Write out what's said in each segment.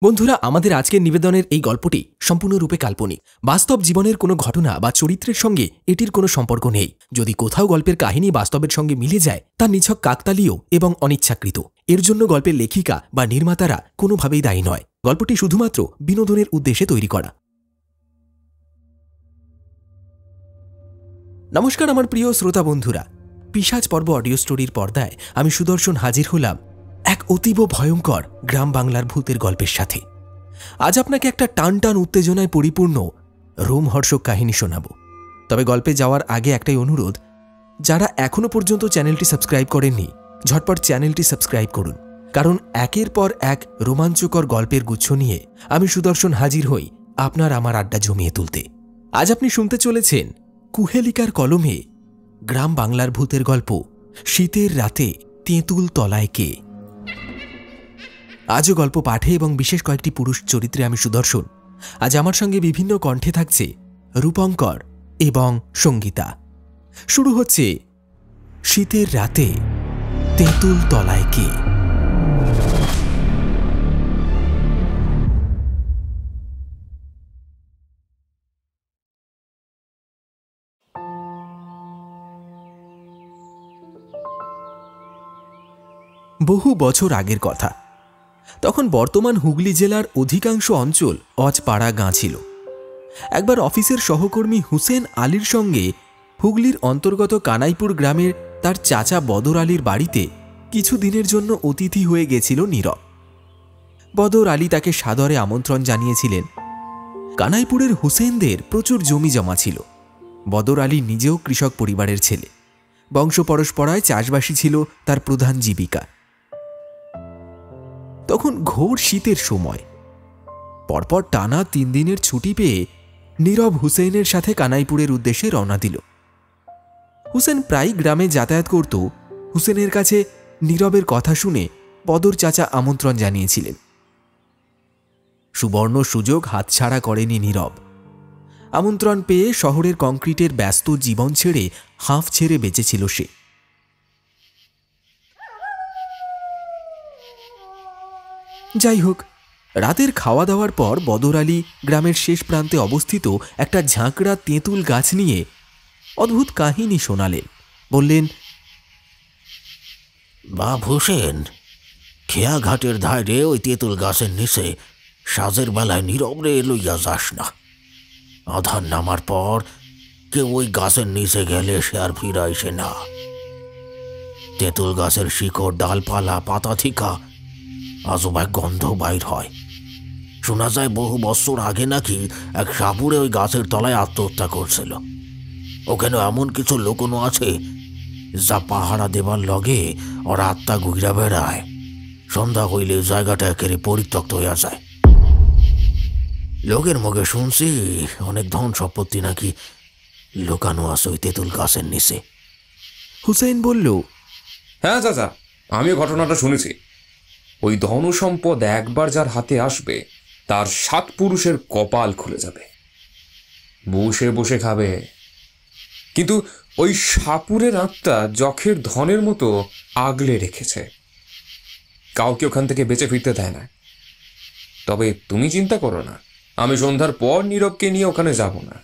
বন্ধুরা, আমাদের আজকের নিবেদনের এই গল্পটি সম্পূর্ণরূপে কাল্পনিক। বাস্তব জীবনের কোনো ঘটনা বা চরিত্রের সঙ্গে এটির কোনো সম্পর্ক নেই। যদি কোথাও গল্পের কাহিনী বাস্তবের সঙ্গে মিলে যায়, তা নিছক কাকতালীয় এবং অনিচ্ছাকৃত। এর জন্য গল্পের লেখিকা বা নির্মাতারা কোনোভাবেই দায়ী নয়। গল্পটি শুধুমাত্র বিনোদনের উদ্দেশ্যে তৈরি করা। নমস্কার আমার প্রিয় শ্রোতা বন্ধুরা, পিশাচ পর্ব অডিও স্টোরির পর্দায় আমি সুদর্শন হাজির হলাম এক অতীব ভয়ঙ্কর গ্রাম বাংলার ভূতের গল্পের সাথে। আজ আপনাকে একটা টান টান উত্তেজনায় পরিপূর্ণ রোমহর্ষক কাহিনী শোনাব। তবে গল্পে যাওয়ার আগে একটাই অনুরোধ, যারা এখনও পর্যন্ত চ্যানেলটি সাবস্ক্রাইব করেননি, ঝটপট চ্যানেলটি সাবস্ক্রাইব করুন। কারণ একের পর এক রোমাঞ্চকর গল্পের গুচ্ছ নিয়ে আমি সুদর্শন হাজির হই আপনার আমার আড্ডা জমিয়ে তুলতে। আজ আপনি শুনতে চলেছেন কুহেলিকার কলমে গ্রাম বাংলার ভূতের গল্প, শীতের রাতে তেঁতুল তলায় কে। আজও গল্প পাঠে এবং বিশেষ কয়েকটি পুরুষ চরিত্রে আমি সুদর্শন। আজ আমার সঙ্গে বিভিন্ন কণ্ঠে থাকছে রূপঙ্কর এবং সঙ্গীতা। শুরু হচ্ছে শীতের রাতে তেঁতুল তলায় কে। বহু বছর আগের কথা। তখন বর্তমান হুগলি জেলার অধিকাংশ অঞ্চল অজপাড়া গাঁ ছিল। একবার অফিসের সহকর্মী হুসেন আলীর সঙ্গে হুগলির অন্তর্গত কানাইপুর গ্রামের তার চাচা বদর আলীর বাড়িতে কিছু দিনের জন্য অতিথি হয়ে গেছিল নীরব। বদর আলী তাকে সাদরে আমন্ত্রণ জানিয়েছিলেন। কানাইপুরের হুসেনদের প্রচুর জমি জমা ছিল। বদর আলী নিজেও কৃষক পরিবারের ছেলে। বংশ পরস্পরায় চাষবাসী ছিল তার প্রধান জীবিকা। তখন ঘোর শীতের সময়। পরপর টানা 3 দিনের ছুটি পেয়ে নীরব হুসেনের সাথে কানাইপুরের উদ্দেশ্যে রওনা দিল। হুসেন প্রায় গ্রামে যাতায়াত করত। হুসেনের কাছে নীরবের কথা শুনে বদর চাচা আমন্ত্রণ জানিয়েছিলেন। সুবর্ণ সুযোগ হাতছাড়া করেনি নীরব। আমন্ত্রণ পেয়ে শহরের কংক্রিটের ব্যস্ত জীবন ছেড়ে হাঁফ ছেড়ে বেঁচেছিল সে। যাই হোক, রাতের খাওয়া দাওয়ার পর বদর আলী গ্রামের শেষ প্রান্তে অবস্থিত একটা ঝাঁকড়া তেঁতুল গাছ নিয়ে অদ্ভুত কাহিনী শোনালেন। বললেন, বাপ হুসেন, খেয়া ঘাটের ধারে ওই তেঁতুল গাছের নিচে সাজের বেলায় নীরবরে লইয়া যাস না। আধার নামার পর কেউ ওই গাছের নিচে গেলে সে আর ফিরাইছে না। তেঁতুল গাছের শিকড়, ডালপালা, পাতা থিকা আজব এক গন্ধ বাইর হয়। শোনা যায় বহু বছর আগে নাকি এক সাপুরে ওই গাছের তলায় আত্মহত্যা করছিল। ওখানে এমন কিছু লুকোনো আছে যা পাহারা দেবার লগে ওর আত্মা ঘুরা বেড়ায়। সন্ধ্যা হইলে জায়গাটা একেবারে পরিত্যক্ত হইয়া যায়। লোকের মুখে শুনছি অনেক ধন সম্পত্তি নাকি লুকানো আছে ওই তেঁতুল গাছের নিচে। হুসেন বলল, হ্যাঁ চাচা, আমিও ঘটনাটা শুনেছি। ওই ধন সম্পদ একবার যার হাতে আসবে, তার 7 পুরুষের কপাল খুলে যাবে। বসে বসে খাবে। কিন্তু ওই সাপুরের আত্মা যখের ধনের মতো আগলে রেখেছে, কাউকে ওখান থেকে বেঁচে ফিরতে দেয় না। তবে তুমি চিন্তা করো না, আমি সন্ধ্যার পর নীরবকে নিয়ে ওখানে যাব না।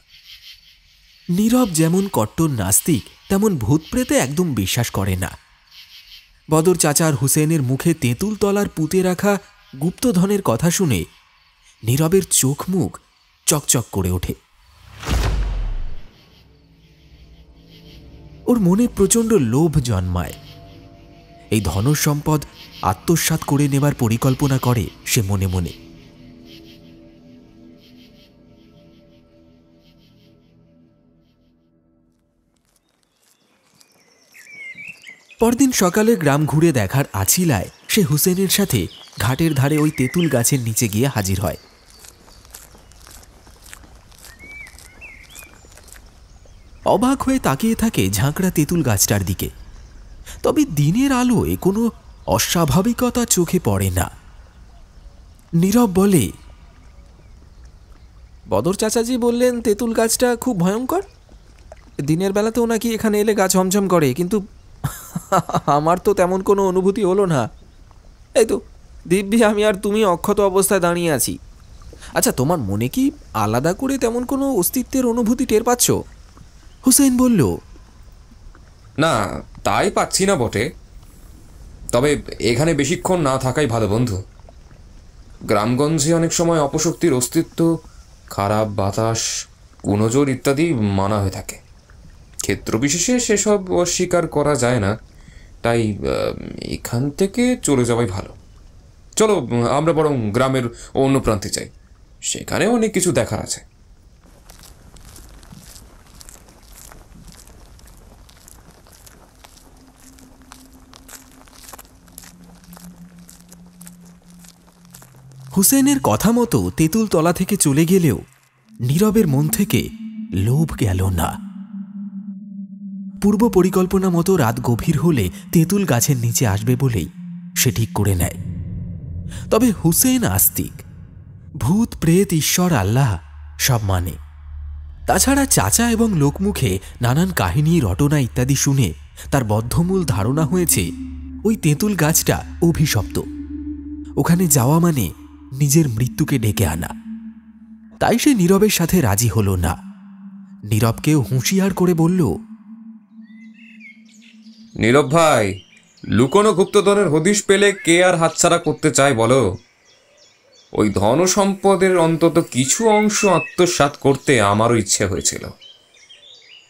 নীরব যেমন কট্টর নাস্তিক, তেমন ভূত প্রেতে একদম বিশ্বাস করে না। বদর চাচার হুসেনের মুখে তেঁতুল তলার পুঁতে রাখা গুপ্তধনের কথা শুনে নীরবের চোখ মুখ চকচক করে ওঠে। ওর মনে প্রচণ্ড লোভ জন্মায়। এই ধন সম্পদ আত্মসাৎ করে নেবার পরিকল্পনা করে সে মনে মনে। পরদিন সকালে গ্রাম ঘুরে দেখার আছিলায় সে হুসেনের সাথে ঘাটের ধারে ওই তেঁতুল গাছের নিচে গিয়ে হাজির হয়। অবাক হয়ে তাকিয়ে থাকে ঝাঁকড়া তেঁতুল গাছটার দিকে। তবে দিনের আলোয় কোনো অস্বাভাবিকতা চোখে পড়ে না। নীরব বলে, বদর চাচাজি বললেন তেঁতুল গাছটা খুব ভয়ঙ্কর। দিনের বেলাতেও নাকি এখানে এলে গাছ ঝমঝম করে, কিন্তু আমার তো তেমন কোনো অনুভূতি হলো না। এই তো দিব্যি আমি আর তুমি অক্ষত অবস্থায় দাঁড়িয়ে আছি। আচ্ছা, তোমার মনে কি আলাদা করে তেমন কোনো অস্তিত্বের অনুভূতি টের পাচ্ছ? হুসেন বলল। না, তাই পাচ্ছি না বটে, তবে এখানে বেশিক্ষণ না থাকাই ভালো বন্ধু। গ্রামগঞ্জে অনেক সময় অপশক্তির অস্তিত্ব, খারাপ বাতাস, গুণজোর ইত্যাদি মানা হয়ে থাকে। ক্ষেত্রবিশেষে সেসব অস্বীকার করা যায় না, তাই এখান থেকে চলে যাওয়াই ভালো। চলো আমরা বরং গ্রামের অন্য প্রান্তে যাই, সেখানে অনেক কিছু দেখার আছে। হুসেনের কথা মতো তেঁতুল তলা থেকে চলে গেলেও নীরবের মন থেকে লোভ গেল না। পূর্ব পরিকল্পনা মতো রাত গভীর হলে তেঁতুল গাছের নিচে আসবে বলেই সে ঠিক করে নেয়। তবে হুসেন আস্তিক, ভূত প্রেত ঈশ্বর আল্লাহ সব মানে। তাছাড়া চাচা এবং লোকমুখে নানান কাহিনী রটনা ইত্যাদি শুনে তার বদ্ধমূল ধারণা হয়েছে ওই তেঁতুল গাছটা অভিশপ্ত। ওখানে যাওয়া মানে নিজের মৃত্যুকে ডেকে আনা। তাই সে নীরবের সাথে রাজি হল না। নীরবকেও হুঁশিয়ার করে বলল, নীরব ভাই, লুকোনো গুপ্তধনের হদিশ পেলে কে আর হাতছাড়া করতে চায় বলো? ওই ধন সম্পদের অন্তত কিছু অংশ আত্মসাৎ করতে আমারও ইচ্ছে হয়েছিল,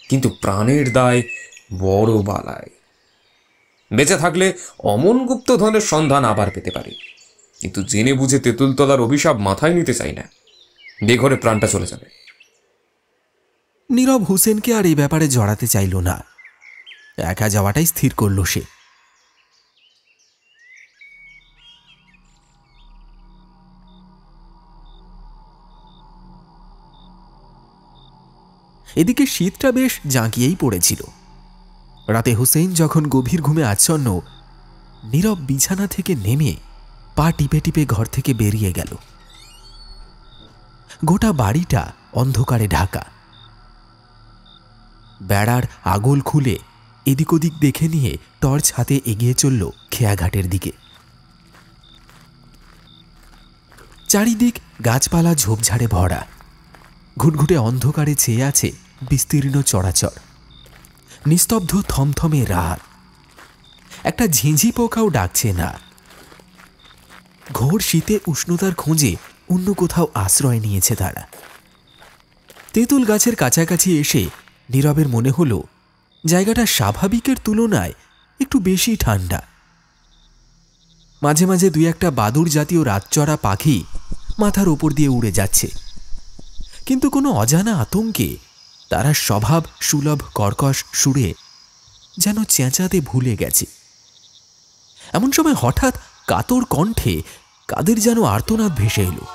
কিন্তু প্রাণের দায় বড় বালায়। বেঁচে থাকলে অমন গুপ্তধনের সন্ধান আবার পেতে পারি, কিন্তু জেনে বুঝে তেঁতুলতলার অভিশাপ মাথায় নিতে চাই না, বেঘরে প্রাণটা চলে যাবে। নীরব হুসেনকে আর এই ব্যাপারে জড়াতে চাইল না। একা যাওয়াটাই স্থির করল সে। এদিকে শীতটা বেশ জাঁকিয়েই পড়েছিল। রাতে হুসেন যখন গভীর ঘুমে আচ্ছন্ন, নীরব বিছানা থেকে নেমে পা টিপে টিপে ঘর থেকে বেরিয়ে গেল। গোটা বাড়িটা অন্ধকারে ঢাকা। বেড়ার আগল খুলে এদিক ওদিক দেখে নিয়ে টর্চ হাতে এগিয়ে চলল খেয়াঘাটের দিকে। চারিদিক গাছপালা ঝোপঝাড়ে ভরা। ঘুটঘুটে অন্ধকারে চেয়ে আছে বিস্তীর্ণ চরাচর। নিস্তব্ধ থমথমে রাত। একটা ঝিঁঝি পোকাও ডাকছে না। ঘোর শীতে উষ্ণতার খোঁজে অন্য কোথাও আশ্রয় নিয়েছে তারা। তেঁতুল গাছের কাছাকাছি এসে নীরবের মনে হল জায়গাটা স্বাভাবিকের তুলনায় একটু বেশি ঠান্ডা। মাঝে মাঝে দুই একটা বাদুড় জাতীয় রাতচরা পাখি মাথার ওপর দিয়ে উড়ে যাচ্ছে, কিন্তু কোনো অজানা আতঙ্কে তারা স্বভাব সুলভ কর্কশ সুরে যেন চেঁচাতে ভুলে গেছে। এমন সময় হঠাৎ কাতর কণ্ঠে কাদের যেন আর্তনাদ ভেসে এলো।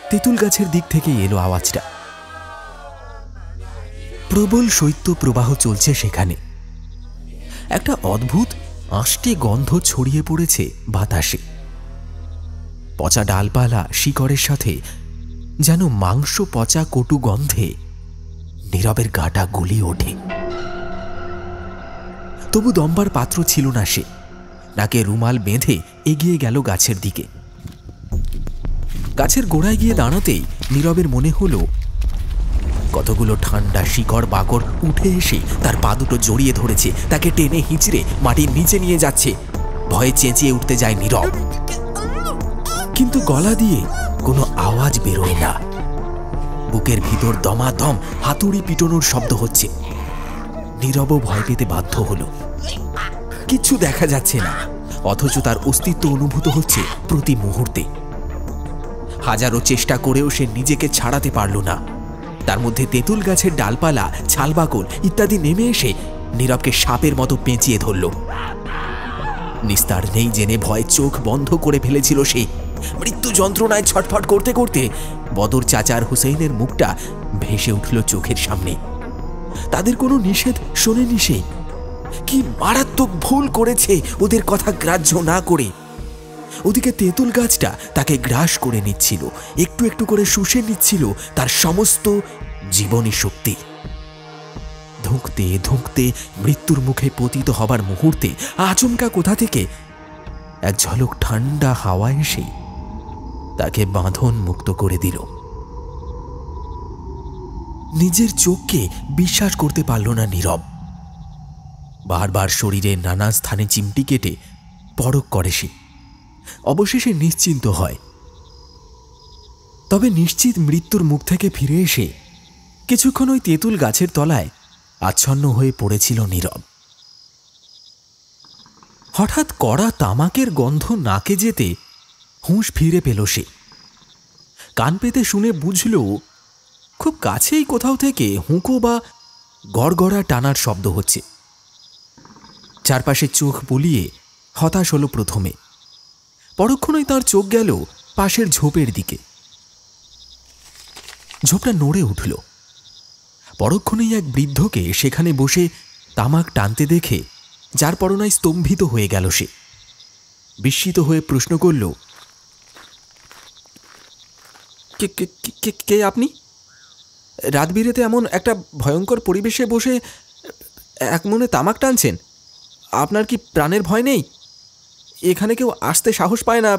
তেঁতুল গাছের দিক থেকে এলো আওয়াজটা। প্রবল শৈত্য প্রবাহ চলছে সেখানে। একটা অদ্ভুত আষ্টে গন্ধ ছড়িয়ে পড়েছে বাতাসে। পচা ডালপালা শিকড়ের সাথে যেন মাংস পচা কটু গন্ধে নীরবের গাটা গুলিয়ে ওঠে। তবু দমবার পাত্র ছিল না সে। নাকে রুমাল বেঁধে এগিয়ে গেল গাছের দিকে। গাছের গোড়ায় গিয়ে দাঁড়াতেই নীরবের মনে হলো কতগুলো ঠান্ডা শিকড় বাকড় উঠে এসে তার পা দুটো জড়িয়ে ধরেছে, তাকে টেনে হিঁচড়ে মাটির নিচে নিয়ে যাচ্ছে। ভয়ে চেঁচিয়ে উঠতে যায় নীরব, কিন্তু গলা দিয়ে কোনো আওয়াজ বেরোয় না। বুকের ভিতর দমাদম হাতুড়ি পিটনোর শব্দ হচ্ছে। নীরবও ভয় পেতে বাধ্য হলো। কিচ্ছু দেখা যাচ্ছে না, অথচ তার অস্তিত্ব অনুভূত হচ্ছে প্রতি মুহূর্তে। হাজারো চেষ্টা করেও সে নিজেকে ছাড়াতে পারল না। তার মধ্যে তেঁতুল গাছের ডালপালা, ছালবাকল ইত্যাদি নেমে এসে নীরবকে সাপের মতো পেঁচিয়ে ধরল। নিস্তার নেই জেনে ভয়ে চোখ বন্ধ করে ফেলেছিল সে। মৃত্যু যন্ত্রণায় ছটফট করতে করতে বদর চাচার হুসেইনের মুখটা ভেসে উঠল চোখের সামনে। তাদের কোনো নিষেধ শোনেনি সে। কি মারাত্মক ভুল করেছে ওদের কথা গ্রাহ্য না করে। ওদিকে তেঁতুল গাছটা তাকে গ্রাস করে নিচ্ছিল, একটু একটু করে শুষে নিচ্ছিল তার সমস্ত জীবনী শক্তি। ধুঁকতে ধুঁকতে মৃত্যুর মুখে পতিত হবার মুহূর্তে আচমকা কোথা থেকে এক ঝলক ঠান্ডা হাওয়া এসে তাকে বাঁধন মুক্ত করে দিল। নিজের চোখকে বিশ্বাস করতে পারল না নীরব। বারবার শরীরের নানা স্থানে চিমটি কেটে পরখ করে সে। অবশেষে নিশ্চিন্ত হয়। তবে নিশ্চিত মৃত্যুর মুখ থেকে ফিরে এসে কিছুক্ষণ ওই তেঁতুল গাছের তলায় আচ্ছন্ন হয়ে পড়েছিল নীরব। হঠাৎ কড়া তামাকের গন্ধ নাকে যেতে হুঁশ ফিরে পেল সে। কান পেতে শুনে বুঝল খুব কাছেই কোথাও থেকে হুঁকো বা গড়গড়া টানার শব্দ হচ্ছে। চারপাশে চোখ বুলিয়ে হতাশ হল প্রথমে। পরক্ষণেই তার চোখ গেল পাশের ঝোপের দিকে। ঝোপটা নড়ে উঠল। পরক্ষণেই এক বৃদ্ধকে সেখানে বসে তামাক টানতে দেখে যার পরনায় স্তম্ভিত হয়ে গেল সে। বিস্মিত হয়ে প্রশ্ন করল, কে আপনি? রাত বিরেতে এমন একটা ভয়ঙ্কর পরিবেশে বসে এক মনে তামাক টানছেন? আপনার কি প্রাণের ভয় নেই? এখানে কেউ আসতে সাহস পায় না।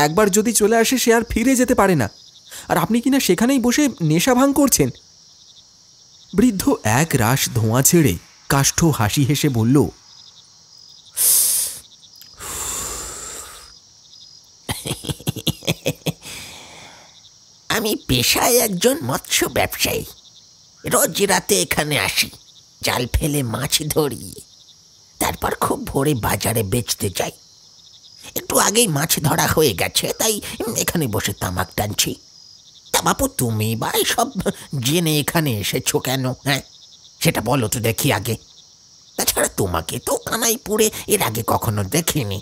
একবার যদি চলে আসে সে আর ফিরে যেতে পারে না। আর আপনি কিনা সেখানেই বসে নেশা ভাঙ করছেন। বৃদ্ধ এক রাশ ধোঁয়া ছেড়ে কাষ্ঠ হাসি হেসে বলল, আমি পেশায় একজন মৎস্য ব্যবসায়ী। রোজ রাতে এখানে আসি, জাল ফেলে মাছ ধরি, তারপর খুব ভোরে বাজারে বেচতে যাই। একটু আগেই মাছ ধরা হয়ে গেছে, তাই এখানে বসে তামাক টানছি। তা বাপু, তুমি বা সব জেনে এখানে এসেছো কেন? হ্যাঁ, সেটা বলো তো দেখি আগে। তাছাড়া তোমাকে তো কানাইপুরে এর আগে কখনো দেখিনি।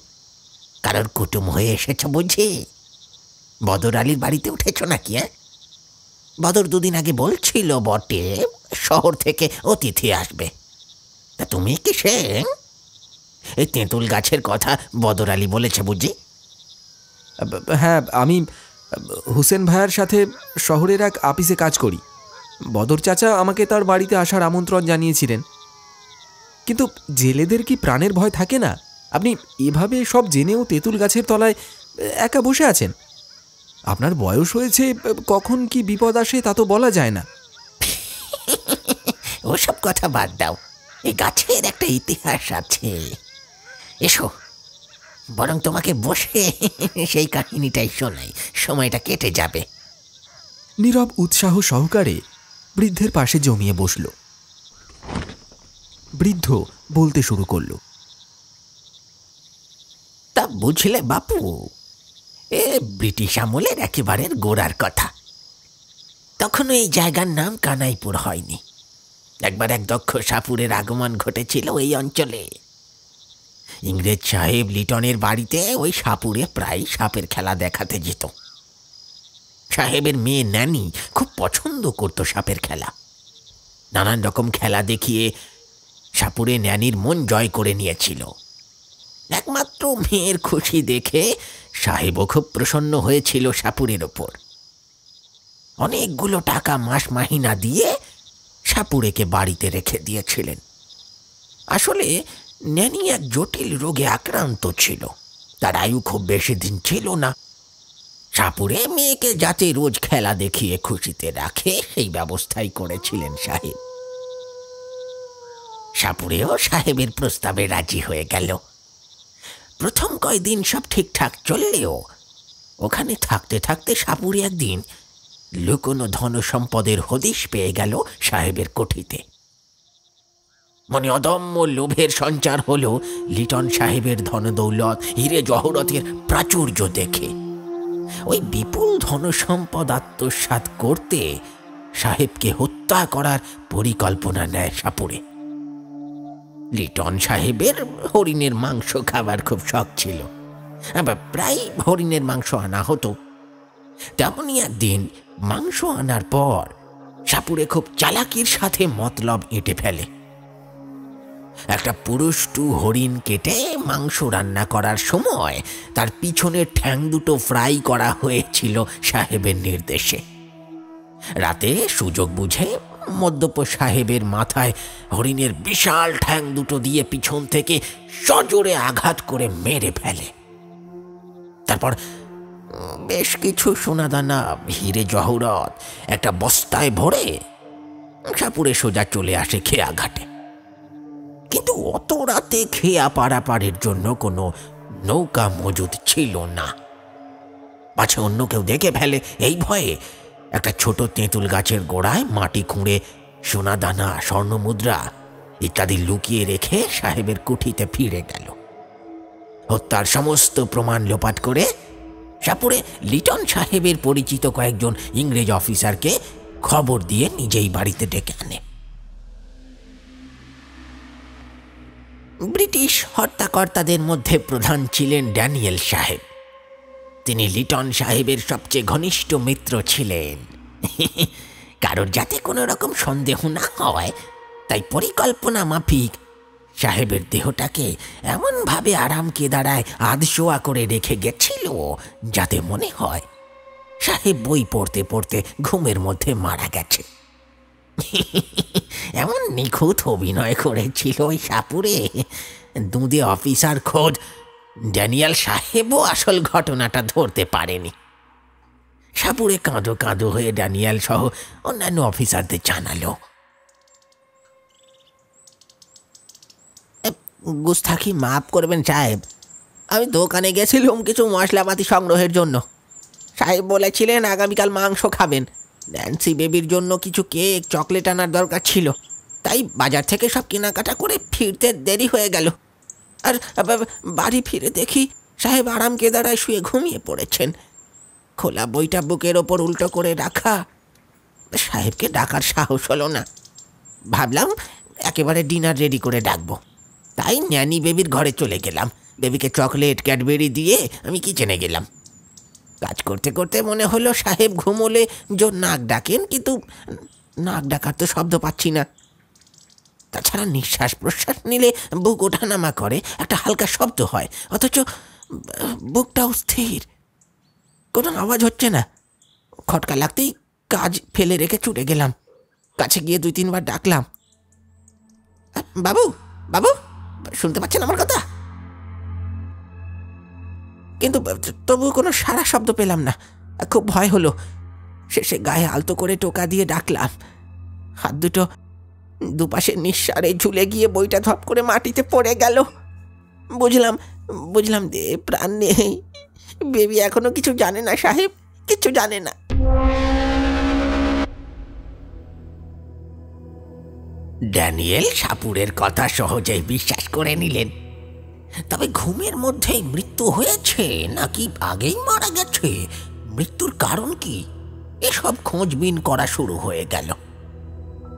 কারোর কুটুম হয়ে এসেছ বুঝি? বদর আলীর বাড়িতে উঠেছ নাকি? হ্যাঁ, বদর দুদিন আগে বলছিল বটে শহর থেকে অতিথি আসবে। তা তুমি কি সে? এই তেঁতুল গাছের কথা বদর আলী বলেছে বুঝি? হ্যাঁ, আমি হুসেন ভাইয়ার সাথে শহরের এক আপিসে কাজ করি। বদর চাচা আমাকে তার বাড়িতে আসার আমন্ত্রণ জানিয়েছিলেন। কিন্তু জেলেদের কি প্রাণের ভয় থাকে না? আপনি এভাবে সব জেনেও তেঁতুল গাছের তলায় একা বসে আছেন। আপনার বয়স হয়েছে, কখন কি বিপদ আসে তা তো বলা যায় না। ওসব কথা বাদ দাও, এই গাছের একটা ইতিহাস আছে। এসো, বরং তোমাকে বসে সেই কাহিনীটাই শোনাই, সময়টা কেটে যাবে। নীরব উৎসাহ সহকারে বৃদ্ধের পাশে জমিয়ে বসল। বৃদ্ধ বলতে শুরু করল, তা বুঝলে বাপু, এ ব্রিটিশ আমলের একেবারের গোড়ার কথা। তখনও এই জায়গার নাম কানাইপুর হয়নি। একবার এক দক্ষ সাপুরের আগমন ঘটেছিল এই অঞ্চলে। ইংরেজ সাহেব লিটনের বাড়িতে ওই সাপুরে প্রায় সাপের খেলা দেখাতে যেত। সাহেবের মেয়ে ন্যানি খুব পছন্দ করত সাপের খেলা। নানান রকম খেলা দেখিয়ে সাপুরে ন্যানির মন জয় করে নিয়েছিল। একমাত্র মেয়ের খুশি দেখে সাহেবও খুব প্রসন্ন হয়েছিল সাপুরের ওপর। অনেকগুলো টাকা মাস মাহিনা দিয়ে সাপুরেকে বাড়িতে রেখে দিয়েছিলেন। আসলে ন্যানি এক জটিল রোগে আক্রান্ত ছিল, তার আয়ু খুব বেশি দিন ছিল না। সাপুরে মেয়েকে যাতে রোজ খেলা দেখিয়ে খুশিতে রাখে সেই ব্যবস্থাই করেছিলেন সাহেব। সাপুরেও সাহেবের প্রস্তাবে রাজি হয়ে গেল। প্রথম কয়দিন সব ঠিকঠাক চললেও ওখানে থাকতে থাকতে সাপুরে একদিন লুকোনো ধন সম্পদের হদিশ পেয়ে গেল সাহেবের কোঠিতে। মনে অদম্য লোভের সঞ্চার হলো লিটন সাহেবের ধনদৌলত, হিরে জহরতের প্রাচুর্য দেখে। ওই বিপুল ধন সম্পদ আত্মসাৎ করতে সাহেবকে হত্যা করার পরিকল্পনা নেয় সাপুরে। লিটন সাহেবের হরিণের মাংস খাবার খুব শখ ছিল, আবার প্রায় হরিণের মাংস আনা হতো। তেমনই একদিন মাংস আনার পর সাপুরে খুব চালাকির সাথে মতলব এঁটে ফেলে। একটা পুরুষ্টু হরিণ কেটে মাংস রান্না করার সময় তার পিছনের ঠ্যাং দুটো ফ্রাই করা হয়েছিল সাহেবের নির্দেশে। রাতে সুযোগ বুঝে মদ্যপ সাহেবের মাথায় হরিণের বিশাল ঠ্যাং দুটো দিয়ে পিছন থেকে সজোরে আঘাত করে মেরে ফেলে। তারপর বেশ কিছু সোনাদানা, হিরে জহরত একটা বস্তায় ভরে সাপুরে সোজা চলে আসে খেয়া ঘাটে। কিন্তু অত রাতে খেয়া পারাপারের জন্য কোনো নৌকা মজুদ ছিল না। পাছে অন্য কেউ দেখে ফেলে এই ভয়ে একটা ছোট তেঁতুল গাছের গোড়ায় মাটি খুঁড়ে সোনাদানা, স্বর্ণমুদ্রা ইত্যাদি লুকিয়ে রেখে সাহেবের কুঠিতে ফিরে গেল। হত্যার সমস্ত প্রমাণ লোপাট করে সাপুরে লিটন সাহেবের পরিচিত কয়েকজন ইংরেজ অফিসারকে খবর দিয়ে নিজেই বাড়িতে ডেকে আনে। ব্রিটিশ হত্যাকর্তাদের মধ্যে প্রধান ছিলেন ড্যানিয়েল সাহেব। তিনি লিটন সাহেবের সবচেয়ে ঘনিষ্ঠ মিত্র ছিলেন। কারোর যাতে কোনো রকম সন্দেহ না হয় তাই পরিকল্পনা মাফিক সাহেবের দেহটাকে এমনভাবে আরাম কেদারায় আধশোয়া করে রেখে গেছিল যাতে মনে হয় সাহেব বই পড়তে পড়তে ঘুমের মধ্যে মারা গেছে। এমন নিখুঁত অভিনয় করেছিল ওই সাপুরে, দুঁদে অফিসার খোদ ড্যানিয়েল সাহেবও আসল ঘটনাটা ধরতে পারেনি। সাপুরে কাঁদো কাঁদো হয়ে ড্যানিয়েল সহ অন্যান্য অফিসারদের জানালো, গুস্তাখি মাফ করবেন সাহেব, আমি দোকানে গেছিলাম কিছু মশলাপাতি সংগ্রহের জন্য। সাহেব বলেছিলেন আগামীকাল মাংস খাবেন, ন্যান্সি বেবির জন্য কিছু কেক, চকলেট আনার দরকার ছিল, তাই বাজার থেকে সব কেনাকাটা করে ফিরতে দেরি হয়ে গেল। আর বাড়ি ফিরে দেখি সাহেব আরাম কেদারায় শুয়ে ঘুমিয়ে পড়েছেন, খোলা বইটা বুকের ওপর উল্টো করে রাখা। সাহেবকে ডাকার সাহস হলো না। ভাবলাম একেবারে ডিনার রেডি করে ডাকবো, তাই ন্যানি বেবির ঘরে চলে গেলাম। বেবিকে চকলেট, ক্যাডবেরি দিয়ে আমি কিচেনে গেলাম। কাজ করতে করতে মনে হলো সাহেব ঘুমোলে জোর নাক ডাকেন, কিন্তু নাক ডাকার তো শব্দ পাচ্ছি না। তাছাড়া নিঃশ্বাস প্রশ্বাস নিলে বুক ওঠানামা করে, একটা হালকা শব্দ হয়, অথচ বুকটাও স্থির, কোনো আওয়াজ হচ্ছে না। খটকা লাগতেই কাজ ফেলে রেখে ছুটে গেলাম। কাছে গিয়ে 2-3 বার ডাকলাম, বাবু বাবু, শুনতে পাচ্ছেন আমার কথা? কিন্তু তবু কোনো সারা শব্দ পেলাম না। খুব ভয় হলো। শেষে গায়ে আলতো করে টোকা দিয়ে ডাকলাম। হাত দুটো দুপাশে নিঃসারে ঝুলে গিয়ে বইটা ধপ করে মাটিতে পড়ে গেল। বুঝলাম দে প্রাণ নেই। বেবি এখনো কিছু জানে না সাহেব, কিছু জানে না। ড্যানিয়েল সাপুরের কথা সহজেই বিশ্বাস করে নিলেন। তবে ঘুমের মধ্যেই মৃত্যু হয়েছে নাকি আগেই মারা গেছে, মৃত্যুর কারণ কি, এসব খোঁজবিন করা শুরু হয়ে গেল।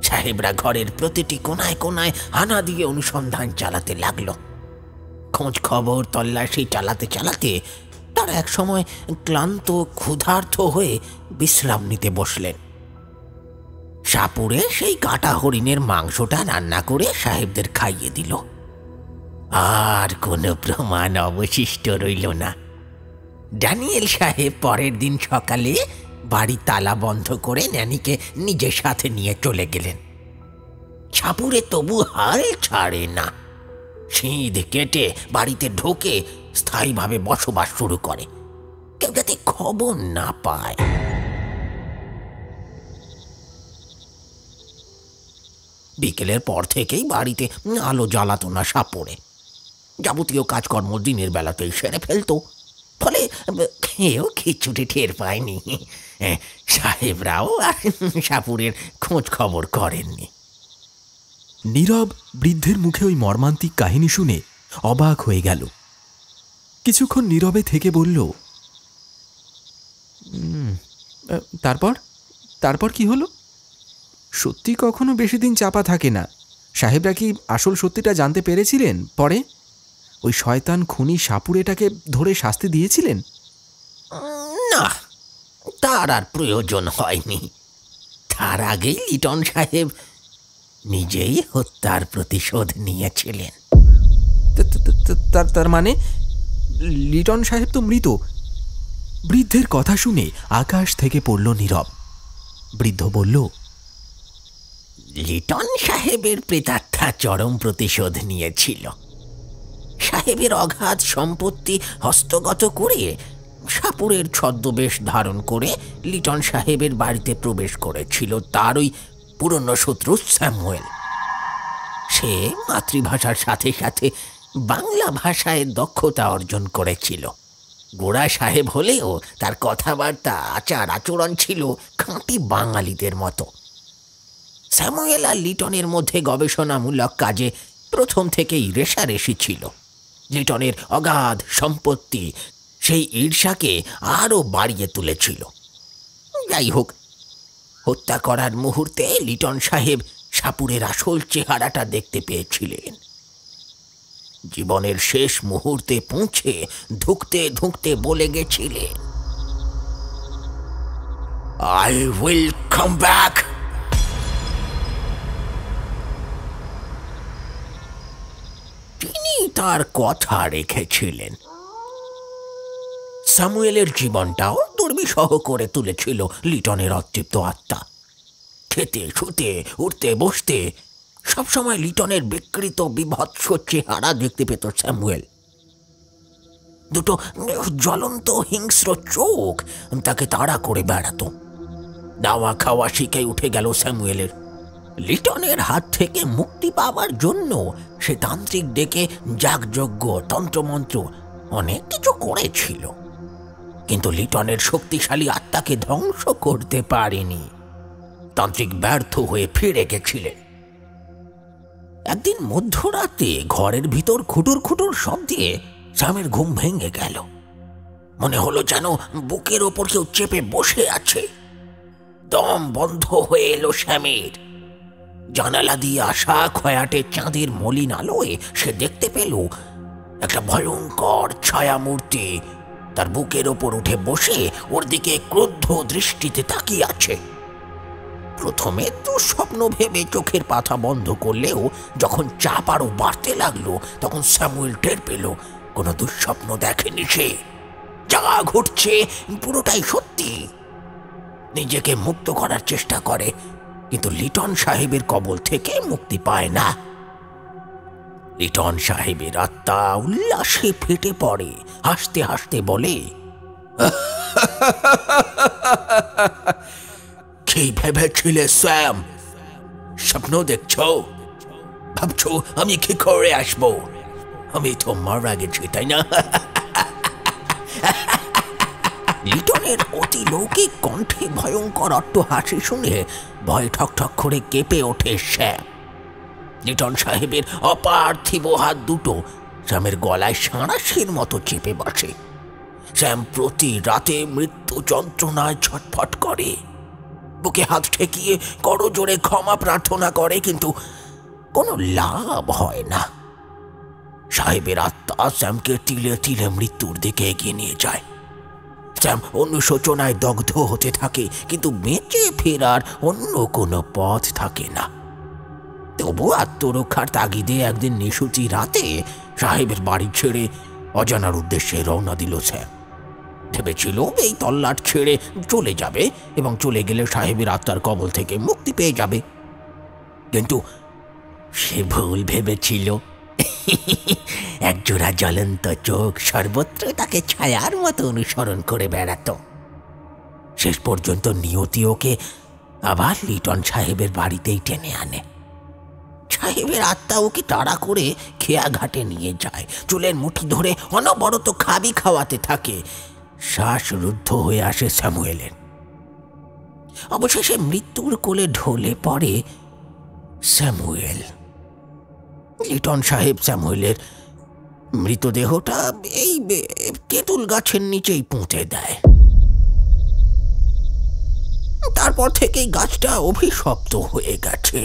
সাহেবরা ঘরের প্রতিটি কোনায় কোনায় হানা দিয়ে অনুসন্ধান চালাতে লাগলো। খোঁজ খবর তল্লাশি চালাতে চালাতে তারা এক সময় ক্লান্ত ক্ষুধার্ত হয়ে বিশ্রাম নিতে বসলেন। সাপুরে সেই কাটা হরিণের মাংসটা রান্না করে সাহেবদের খাইয়ে দিল। আর কোনো প্রমাণ অবশিষ্ট রইল না। ড্যানিয়েল সাহেব পরের দিন সকালে বাড়ি তালা বন্ধ করে ন্যানিকে নিজের সাথে নিয়ে চলে গেলেন। সাপুরে তবু হাল ছাড়ে না, সিঁধ কেটে বাড়িতে ঢোকে স্থায়ীভাবে বসবাস শুরু করে, কেউ যাতে খবর না পায়। বিকেলের পর থেকেই বাড়িতে আলো জ্বালাতো না সাপুরে। যাবতীয় কাজকর্ম দিনের বেলাতেই সেরে ফেলতো, ফলে কেউ খিচুড়ি টের পায়নি। সাহেবরাও আর সাপুরের খোঁজ খবর করেননি। নীরব বৃদ্ধের মুখে ওই মর্মান্তিক কাহিনী শুনে অবাক হয়ে গেল। কিছুক্ষণ নীরবে থেকে বলল, তারপর কি হলো? সত্যি কখনো বেশি দিন চাপা থাকে না। সাহেবরা কি আসল সত্যিটা জানতে পেরেছিলেন? পরে ওই শয়তান খুনি সাপুরেটাকে ধরে শাস্তি দিয়েছিলেন? না, তার আর প্রয়োজন হয়নি। তার আগেই লিটন সাহেব নিজেই হত্যার প্রতিশোধ নিয়েছিলেন। তার মানে লিটন সাহেব তো মৃত। বৃদ্ধের কথা শুনে আকাশ থেকে পড়ল নীরব। বৃদ্ধ বলল, লিটন সাহেবের প্রেতাত্মা চরম প্রতিশোধ নিয়েছিল। সাহেবের অগাধ সম্পত্তি হস্তগত করে সাপুরের ছদ্মবেশ ধারণ করে লিটন সাহেবের বাড়িতে প্রবেশ করেছিল তার ওই পুরনো শত্রু স্যামুয়েল। সে মাতৃভাষার সাথে সাথে বাংলা ভাষায় দক্ষতা অর্জন করেছিল। গোড়া সাহেব হলেও তার কথাবার্তা, আচার আচরণ ছিল খাঁটি বাঙালিদের মতো। স্যামুয়েল আর লিটনের মধ্যে গবেষণামূলক কাজে প্রথম থেকেই রেষারেষি ছিল। লিটনের অগাধ সম্পত্তি সেই ঈর্ষাকে আরও বাড়িয়ে তুলেছিল। যাই হোক, হত্যা করার মুহূর্তে লিটন সাহেব সাপুরের আসল চেহারাটা দেখতে পেয়েছিলেন। জীবনের শেষ মুহূর্তে পৌঁছে ধুঁকতে ধুঁকতে বলে গেছিলেন, I will come back. তিনি তার কথা রেখেছিলেন। স্যামুয়েলের জীবনটাও দুর্বিষহ করে তুলেছিল লিটনের অতৃপ্ত আত্মা। খেতে শুতে উঠতে বসতে সবসময় লিটনের বিকৃত বিভৎস চেহারা দেখতে পেত স্যামুয়েল। দুটো জ্বলন্ত হিংস্র চোখ তাকে তাড়া করে বেড়াত। দাওয়া খাওয়া শিখে উঠে গেল স্যামুয়েলের। লিটনের হাত থেকে মুক্তি পাওয়ার জন্য সে তান্ত্রিক ডেকে যাগযজ্ঞ, তন্ত্রমন্ত্র অনেক কিছু করেছিল, কিন্তু লিটনের শক্তিশালী আত্মাকে ধ্বংস করতে পারেনি। তান্ত্রিক ব্যর্থ হয়ে ফিরে গেছিলেন। একদিন মধ্যরাতে ঘরের ভিতর খুটুর খুটুর শব্দে স্যামের ঘুম ভেঙে গেল। মনে হলো যেন বুকের ওপর কেউ চেপে বসে আছে। দম বন্ধ হয়ে এলো স্যামের। জানালা দিয়ে আসা খয়াটে চাঁদের মলিন আলোয় সে দেখতে পেল একটা ভয়ঙ্কর ছায়ামূর্তি তার বুকের ওপর উঠে বসে ওর দিকে ক্রুদ্ধ দৃষ্টিতে তাকিয়ে আছে। প্রথমে তো স্বপ্ন ভেবে চোখের পাতা বন্ধ করলেও যখন চাপ আরো বাড়তে লাগলো তখন স্যামুয়েল টের পেল কোনো দুঃস্বপ্ন দেখেনি সে। যা ঘটছে পুরোটাই সত্যি। নিজেকে মুক্ত করার চেষ্টা করে, কিন্তু লিটন সাহেবের কবল থেকে মুক্তি পায় না। লিটন সাহেবের আত্মা উল্লাসে ফেটে পড়ে, হাসতে হাসতে বলে, কি ভেবেছিলে স্যাম? স্বপ্ন দেখছো? ভাবছো আমি কি করে আসবো? আমি তো মারা গেছি, তাই না? লিটনের অতি লৌকিক কণ্ঠে ভয়ঙ্কর অট্টহাসি শুনে ভয়ে ঠকঠক করে কেঁপে ওঠে শ্যাম। লিটন সাহেবের অপার্থিব হাত দুটো শ্যামের গলায় সাঁড়াশির মতো চেপে বসে। শ্যাম প্রতি রাতে মৃত্যু যন্ত্রণায় ছটফট করে, বুকে হাত ঠেকিয়ে করজোড়ে ক্ষমা প্রার্থনা করে, কিন্তু কোনো লাভ হয় না। সাহেবের আত্মা শ্যামকে তিলে তিলে মৃত্যুর দিকে এগিয়ে নিয়ে যায়। শ্যাম অনুশোচনায় দগ্ধ হতে থাকে, কিন্তু বেঁচে ফেরার অন্য কোনো পথ থাকে না। তবু আত্মরক্ষার তাগিদে একদিন নিশুচি রাতে সাহেবের বাড়ি ছেড়ে অজানার উদ্দেশ্যে রওনা দিল শ্যাম। ভেবেছিল এই তল্লাট ছেড়ে চলে যাবে এবং চলে গেলে সাহেবের আত্মার কবল থেকে মুক্তি পেয়ে যাবে, কিন্তু সে ভুল ভেবেছিল। একজোড়া জ্বলন্ত চোখ সর্বত্র তাকে ছায়ার মতো অনুসরণ করে বেড়াত। শেষ পর্যন্ত নিয়তি ওকে আবার লিটন সাহেবের বাড়িতেই টেনে আনে। সাহেবের আত্মা ওকে তাড়া করে খেয়াঘাটে নিয়ে যায়, চুলের মুঠি ধরে অনবরত খাবি খাওয়াতে থাকে। শ্বাসরুদ্ধ হয়ে আসে স্যামুয়েলের। অবশেষে মৃত্যুর কোলে ঢলে পড়ে স্যামুয়েল। লিটন সাহেব স্যামুয়েলের মৃতদেহটা এই তেঁতুল গাছের নিচেই পুঁতে দেয়। তারপর থেকেই গাছটা অভিশপ্ত হয়ে গেছে।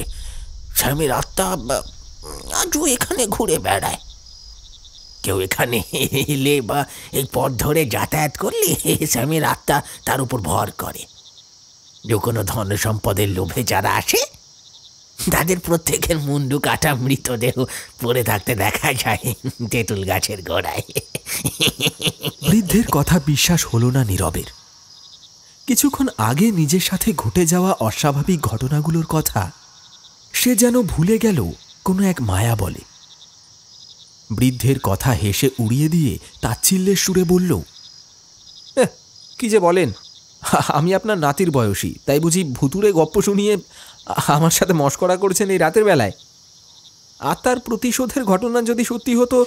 স্যামের আত্মা আজও এখানে ঘুরে বেড়ায়। কেউ এখানে এলে বা এই পথ ধরে যাতায়াত করলে স্যামের আত্মা তার উপর ভর করে। যে কোনো ধন সম্পদের লোভে যারা আসে তাদের প্রত্যেকের মুন্ডু কাটা মৃতদেহ পড়ে থাকতে দেখা যায় তেঁতুল গাছের গোড়ায়। বৃদ্ধের কথা বিশ্বাস হলো না নীরবের। কিছুক্ষণ আগে নিজের সাথে ঘটে যাওয়া অস্বাভাবিক ঘটনাগুলোর কথা সে যেন ভুলে গেল কোনো এক মায়া বলে। বৃদ্ধের কথা হেসে উড়িয়ে দিয়ে তাচ্ছিল্যের সুরে বলল, কি যে বলেন, আমি আপনার নাতির বয়সী, তাই বুঝি ভুতুরে গপ্প শুনিয়ে আমার সাথে মশকরা করছেন এই রাতের বেলায়? আত্মার প্রতিশোধের ঘটনা যদি সত্যি হতো,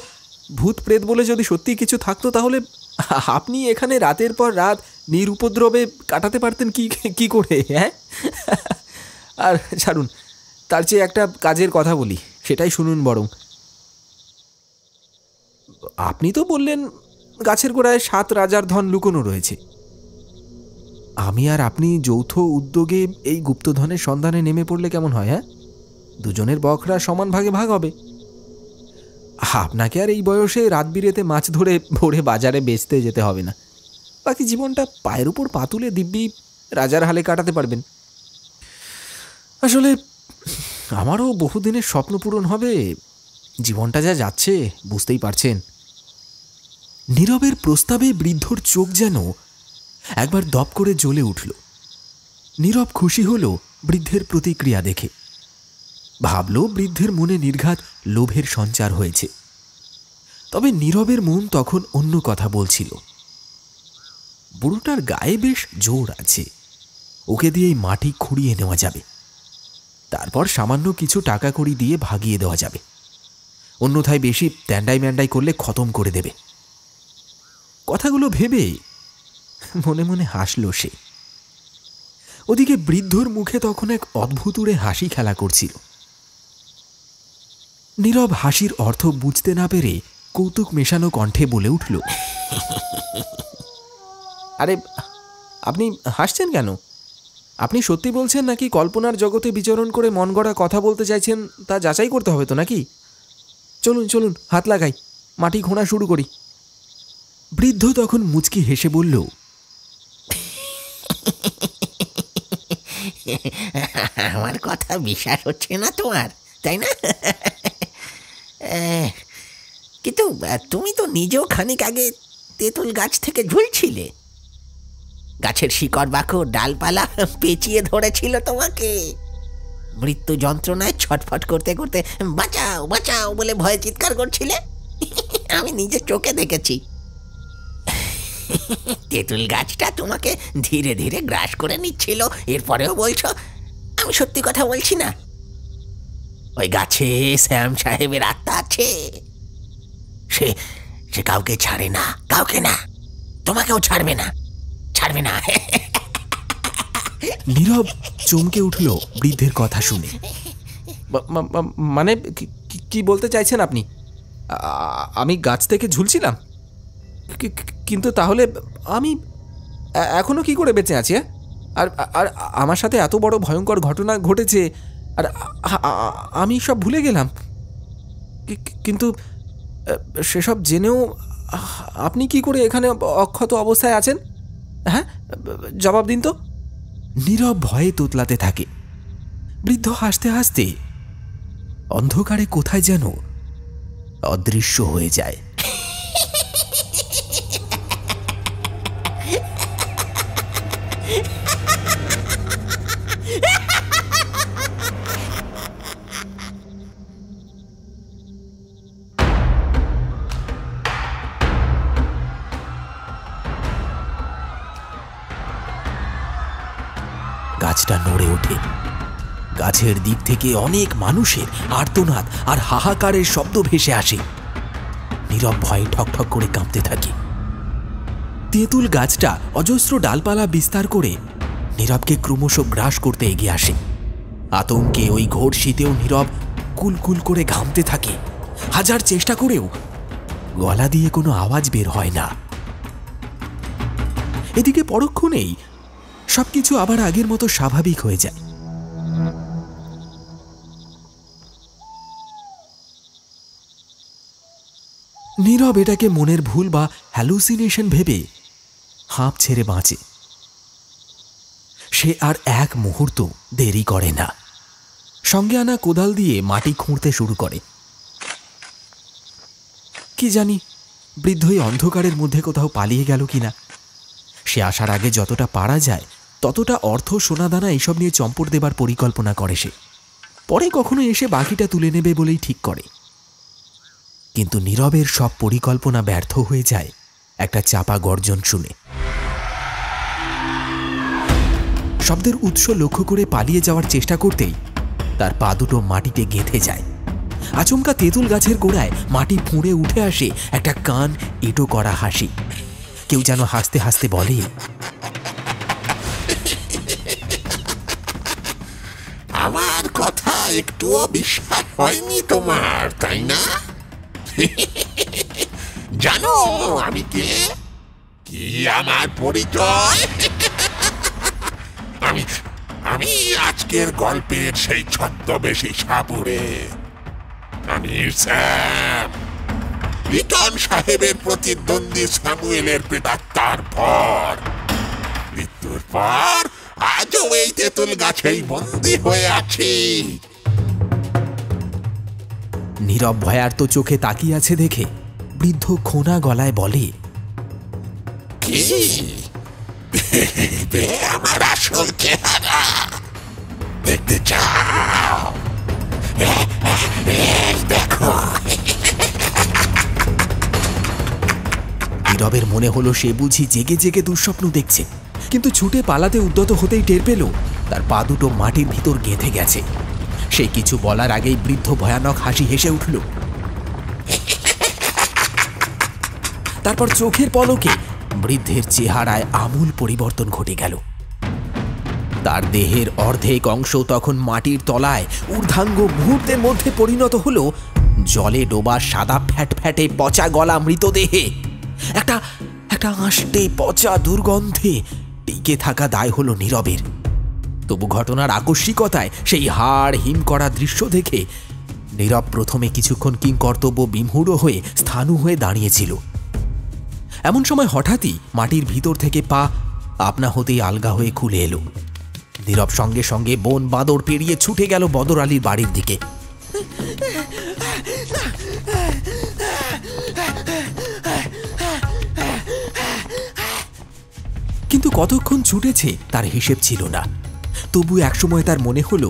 ভূত প্রেত বলে যদি সত্যি কিছু থাকতো, তাহলে আপনি এখানে রাতের পর রাত নিরুপদ্রবে কাটাতে পারতেন কি করে? হ্যাঁ, আর ছাড়ুন, তার চেয়ে একটা কাজের কথা বলি, সেটাই শুনুন বরং। আপনি তো বললেন গাছের গোড়ায় 7 রাজার ধন লুকোনো রয়েছে। আমি আর আপনি যৌথ উদ্যোগে এই গুপ্তধনের সন্ধানে নেমে পড়লে কেমন হয়? হ্যাঁ, দুজনের বখরা সমান ভাগে ভাগ হবে। আপনাকে আর এই বয়সে রাত বিরেতে মাছ ধরে ভোরে বাজারে বেচতে যেতে হবে না। বাকি জীবনটা পায়ের উপর পা তুলে দিব্যি রাজার হালে কাটাতে পারবেন। আসলে আমারও বহুদিনের স্বপ্ন পূরণ হবে। জীবনটা যা যাচ্ছে বুঝতেই পারছেন। নীরবের প্রস্তাবে বৃদ্ধর চোখ যেন একবার দপ করে জ্বলে উঠল। নীরব খুশি হল বৃদ্ধের প্রতিক্রিয়া দেখে। ভাবল বৃদ্ধের মনে নির্ঘাত লোভের সঞ্চার হয়েছে। তবে নীরবের মন তখন অন্য কথা বলছিল। বুড়োটার গায়ে বেশ জোর আছে, ওকে দিয়েই মাটি খুঁড়িয়ে নেওয়া যাবে, তারপর সামান্য কিছু টাকা কড়ি দিয়ে ভাগিয়ে দেওয়া যাবে। অন্যথায় বেশি ট্যান্ডাই ম্যান্ডাই করলে খতম করে দেবে। কথাগুলো ভেবে মনে মনে হাসল সে। ওদিকে বৃদ্ধর মুখে তখন এক অদ্ভুতুরে হাসি খেলা করছিল। নীরব হাসির অর্থ বুঝতে না পেরে কৌতুক মেশানো কণ্ঠে বলে উঠল, আরে আপনি হাসছেন কেন? আপনি সত্যি বলছেন নাকি কল্পনার জগতে বিচরণ করে মন গড়া কথা বলতে চাইছেন তা যাচাই করতে হবে তো নাকি? চলুন চলুন, হাত লাগাই, মাটি খোঁড়া শুরু করি। বৃদ্ধ তখন মুচকি হেসে বলল, আমার কথা বিশ্বাস হচ্ছে না তোমার, তাই না? কিন্তু তুমি তো নিজেও খানিক আগে তেঁতুল গাছ থেকে ঝুলছিলে। গাছের শিকড় বাকড় ডালপালা পেঁচিয়ে ধরেছিল তোমাকে। মৃত্যু যন্ত্রণায় ছটফট করতে করতে বাঁচাও বাঁচাও বলে ভয়ে চিৎকার করছিলে। আমি নিজের চোখে দেখেছি। তেঁতুল গাছটা তোমাকে ধীরে ধীরে গ্রাস করে নিচ্ছিল, এরপরেও বলছো আমি সত্যি কথা বলছি না। ওই গাছে শ্যাম সাহেবের আত্মা আছে। সে কাউকে ছাড়ে না, কাউকে না, তোমাকেও ছাড়বে না, ছাড়বে না। নীরব চমকে উঠল বৃদ্ধের কথা শুনে। মানে কি বলতে চাইছেন আপনি? আমি গাছ থেকে ঝুলছিলাম, কিন্তু তাহলে আমি এখনো কি করে বেঁচে আছি? আর আর আমার সাথে এত বড় ভয়ঙ্কর ঘটনা ঘটেছে, আর আমি সব ভুলে গেলাম। কিন্তু সেসব জেনেও আপনি কি করে এখানে অক্ষত অবস্থায় আছেন? হ্যাঁ, জবাব দিন তো। নীরব ভয়ে তোতলাতে থাকে। বৃদ্ধ হাসতে হাসতে অন্ধকারে কোথায় যেন অদৃশ্য হয়ে যায়। গাছটা নড়ে ওঠে। গাছের দিক থেকে অনেক মানুষের আর্তনাদ আর হাহাকারের শব্দ ভেসে আসে। নীরব ভয়ে ঠকঠক করে কাঁপতে থাকে। তেঁতুল গাছটা অজস্র ডালপালা বিস্তার করে নীরবকে ক্রমশ গ্রাস করতে এগিয়ে আসে। আতঙ্কে ওই ঘোর শীতেও নীরব কুলকুল করে ঘামতে থাকে। হাজার চেষ্টা করেও গলা দিয়ে কোনো আওয়াজ বের হয় না। এদিকে পরক্ষণেই সবকিছু আবার আগের মতো স্বাভাবিক হয়ে যায়। নীরব এটাকে মনের ভুল বা হ্যালুসিনেশন ভেবে হাঁপ ছেড়ে বাঁচে। সে আর এক মুহূর্ত দেরি করে না। সঙ্গে আনা কোদাল দিয়ে মাটি খুঁড়তে শুরু করে। কি জানি বৃদ্ধই অন্ধকারের মধ্যে কোথাও পালিয়ে গেল কিনা। সে আসার আগে যতটা পারা যায় ততটা অর্থ সোনাদানা এইসব নিয়ে চম্পট দেবার পরিকল্পনা করে সে। পরে কখনো এসে বাকিটা তুলে নেবে বলেই ঠিক করে। কিন্তু নীরবের সব পরিকল্পনা ব্যর্থ হয়ে যায় একটা চাপা গর্জন শুনে। শব্দের উৎস লক্ষ্য করে পালিয়ে যাওয়ার চেষ্টা করতেই তার পা দুটো মাটিতে গেঁথে যায়। আচমকা তেঁতুল গাছের গোড়ায় মাটি ফুঁড়ে উঠে আসে একটা কান এঁটো করা হাসি। কেউ যেন হাসতে হাসতে বলে, আমার কথা একটুও বিশ্বাস হয়নি তোমার, তাই না? জানো আমি কে, কি আমার পরিচয়? আমি আমি আজকের গল্পের সেই ছদ্মবেশী সাপুড়ে। আমি স্যাম, লিটন সাহেবের প্রতিদ্বন্দ্বী স্যামুয়েলের প্রেতাত্মার পর। মৃত্যুর পর আজও এই তেঁতুল গাছেই বন্দী হয়ে আছি। নীরব ভয়ার্ত চোখে তাকিয়ে আছে দেখে বৃদ্ধ খোনা গলায় বলে, কি দেখবে আমার আসল চেহারা? দেখতে চাও? দেখো। নীরবের মনে হলো সে বুঝি জেগে জেগে দুঃস্বপ্ন দেখছে, কিন্তু ছুটে পালাতে উদ্যত হতেই টের পেল তার পা দুটো মাটির ভিতর গেঁথে গেছে। সে কিছু বলার আগেই বৃদ্ধ ভয়ানক হাসি হেসে উঠল। তারপর চোখের পলকে বৃদ্ধের চেহারায় আমূল পরিবর্তন ঘটে গেল। তার দেহের অর্ধেক অংশ তখন মাটির তলায় ঊর্ধ্বাঙ্গ মুহূর্তের মধ্যে পরিণত হলো জলে ডোবা সাদা ফ্যাটফ্যাটে পচা গলা মৃতদেহে। একটা আষ্টে পচা দুর্গন্ধে টিকে থাকা দায় হলো নীরবের। তবু ঘটনার আকস্মিকতায় সেই হাড় হিম করা দৃশ্য দেখে নীরব প্রথমে কিছুক্ষণ কিংকর্তব্য বিমূঢ় হয়ে স্থাণু হয়ে দাঁড়িয়েছিল। এমন সময় হঠাৎই মাটির ভিতর থেকে পা আপনা হতেই আলগা হয়ে খুলে এলো। নীরব সঙ্গে সঙ্গে বন বাঁদর পেরিয়ে ছুটে গেল বদর আলীর বাড়ির দিকে। কিন্তু কতক্ষণ ছুটেছে তার হিসেব ছিল না। তবু একসময় তার মনে হলো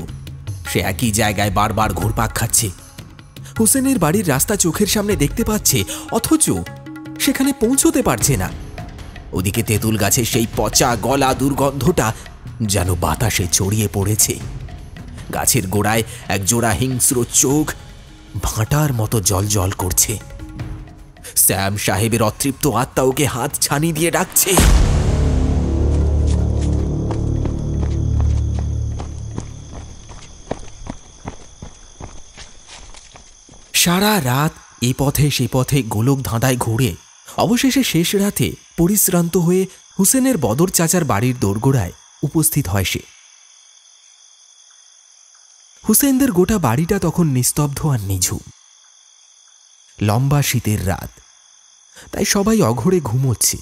সে একই জায়গায় বারবার ঘুরপাক খাচ্ছে। হোসেনের বাড়ির রাস্তা চোখের সামনে দেখতে পাচ্ছে, অথচ সেখানে পৌঁছতে পারছে না। ওদিকে তেঁতুল গাছের সেই পচা গলা দুর্গন্ধটা যেন বাতাসে ছড়িয়ে পড়েছে। গাছের গোড়ায় এক জোড়া হিংস্র চোখ ভাঁটার মতো জল করছে। স্যাম সাহেবের অতৃপ্ত আত্মা ওকে হাত ছানি দিয়ে ডাকছে। সারা রাত এ পথে সে পথে গোলক ধাঁধায় ঘুরে অবশেষে শেষ রাতে পরিশ্রান্ত হয়ে হুসেনের বদর চাচার বাড়ির দোরগোড়ায় উপস্থিত হয় সে। হুসেনদের গোটা বাড়িটা তখন নিস্তব্ধ আর নিঝুম। লম্বা শীতের রাত, তাই সবাই অঘরে ঘুমোচ্ছে।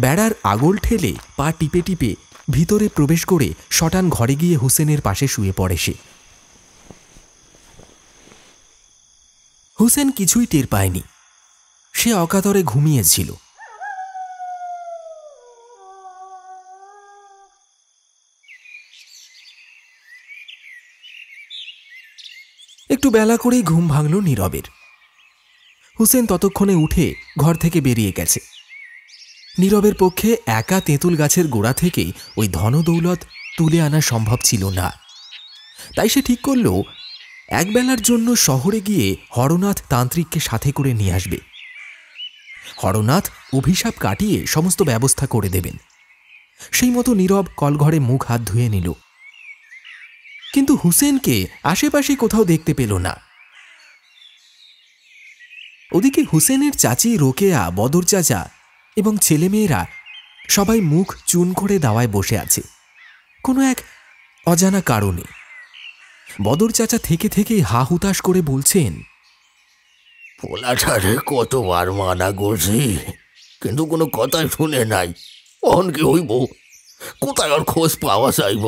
বেড়ার আগল ঠেলে পা টিপে টিপে ভিতরে প্রবেশ করে শটান ঘরে গিয়ে হুসেনের পাশে শুয়ে পড়ে সে। হুসেন কিছুই টের পায়নি, সে অকাতরে ঘুমিয়েছিল। একটু বেলা করেই ঘুম ভাঙল নীরবের। হুসেন ততক্ষণে উঠে ঘর থেকে বেরিয়ে গেছে। নীরবের পক্ষে একা তেঁতুল গাছের গোড়া থেকে ওই ধনদৌলত তুলে আনা সম্ভব ছিল না। তাই সে ঠিক করল একবেলার জন্য শহরে গিয়ে হরনাথ তান্ত্রিককে সাথে করে নিয়ে আসবে। হরনাথ অভিশাপ কাটিয়ে সমস্ত ব্যবস্থা করে দেবেন। সেই মতো নীরব কলঘরে মুখ হাত ধুয়ে নিল, কিন্তু হুসেনকে আশেপাশে কোথাও দেখতে পেল না। ওদিকে হুসেনের চাচি রোকেয়া, বদর চাচা এবং ছেলেমেয়েরা সবাই মুখ চুন করে দাওয়ায় বসে আছে কোনো এক অজানা কারণে। বদর চাচা থেকে থেকেই হা হুতাশ করে বলছেন, পোলাটারে কতবার মানা করছি, কিন্তু কোনো কথাই শুনে নাই। অহন কি হইব? কোথায় ওর খোঁজ পাওয়া যাইব?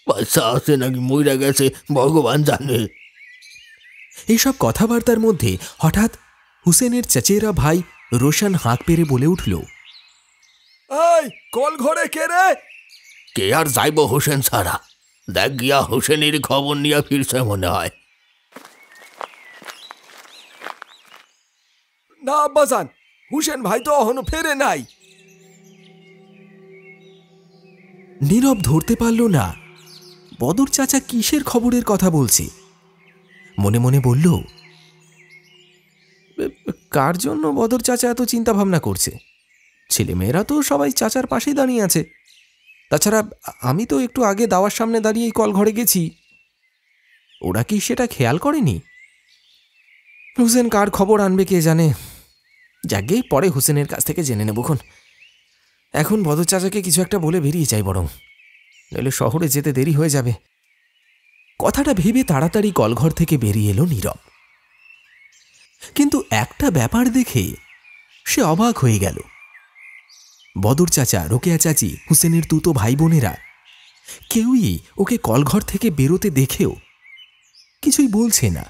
বাচ্চা আছে নাকি মইরা গেছে ভগবান জানে। এইসব কথাবার্তার মধ্যে হঠাৎ হুসেনের চেচেরা ভাই রোশন হাঁক পেরে বলে উঠল, এই কল ঘরে কে রে? কে আর যাইব হোসেন ছাড়া? দেখ গিয়া হোসেনের খবর নিয়ে ফিরছে মনে হয়। না আব্বাজান, হুসেন ভাই তো এখনো ফেরে নাই। নীরব ধরতে পারল না বদর চাচা কিসের খবরের কথা বলছে। মনে মনে বলল, কার জন্য বদর চাচা এত চিন্তা ভাবনা করছে? ছেলেমেয়েরা তো সবাই চাচার পাশেই দাঁড়িয়ে আছে। তাছাড়া আমি তো একটু আগে দাওয়ার সামনে দাঁড়িয়েই কল ঘরে গেছি। ওরা কি সেটা খেয়াল করেনি? হুসেন কার খবর আনবে কে জানে। যাকেই পরে হুসেনের কাছ থেকে জেনে নেবক্ষণ। এখন বদর চাচাকে কিছু একটা বলে বেরিয়ে যাই বরং, নইলে শহরে যেতে দেরি হয়ে যাবে। কথাটা ভেবে তাড়াতাড়ি কলঘর থেকে বেরিয়ে এলো নীরব। কিন্তু একটা ব্যাপার দেখে সে অবাক হয়ে গেল। বদর চাচা, রোকেয়া চাচি, হুসেনের তুতো ভাই বোনেরা কেউই ওকে কলঘর থেকে বেরোতে দেখেও কিছুই বলছে না।